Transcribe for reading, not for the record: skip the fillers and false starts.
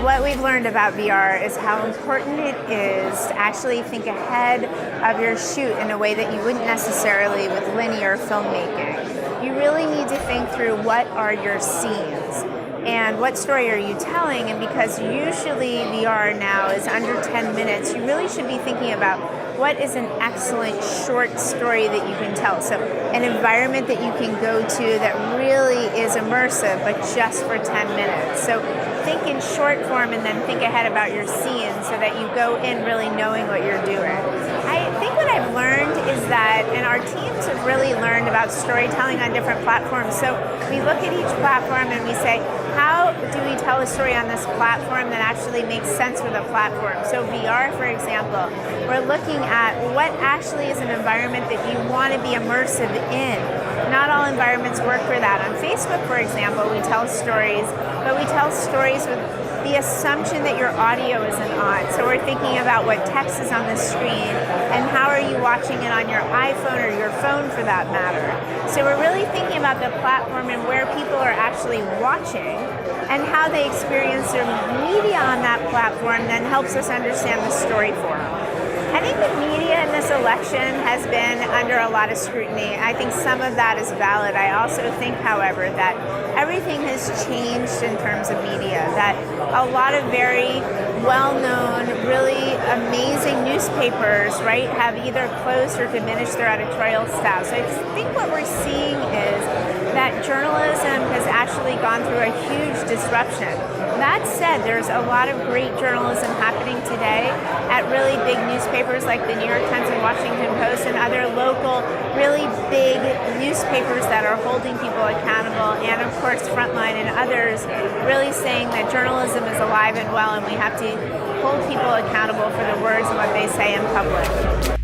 what we've learned about VR is how important it is to actually think ahead of your shoot in a way that you wouldn't necessarily with linear filmmaking. You really need to think through what are your scenes and what story are you telling, and because usually VR now is under 10 minutes, you really should be thinking about what is an excellent short story that you can tell. So an environment that you can go to that really is immersive, but just for 10 minutes. So think in short form and then think ahead about your scenes so that you go in really knowing what you're doing. I think what I've learned is that, and our teams have really learned about storytelling on different platforms. So we look at each platform and we say, how do we tell a story on this platform that actually makes sense for the platform? So VR, for example, we're looking at what actually is an environment that you want to be immersive in. Not all environments work for that. On Facebook, for example, we tell stories, but we tell stories with the assumption that your audio isn't on. So we're thinking about what text is on the screen and how are you watching it on your iPhone or your phone for that matter. So we're really thinking about the platform and where people are actually watching and how they experience their media on that platform then helps us understand the story for them. I think the media in this election has been under a lot of scrutiny. I think some of that is valid. I also think, however, that everything has changed in terms of media, that a lot of very well-known, really amazing newspapers, right, have either closed or diminished their editorial staff. So I think what we're seeing is that journalism has actually gone through a huge disruption. That said, there's a lot of great journalism happening today at really big newspapers like the New York Times and Washington Post and other local, really big newspapers that are holding people accountable, and of course Frontline and others really saying that journalism is alive and well and we have to hold people accountable for the words and what they say in public.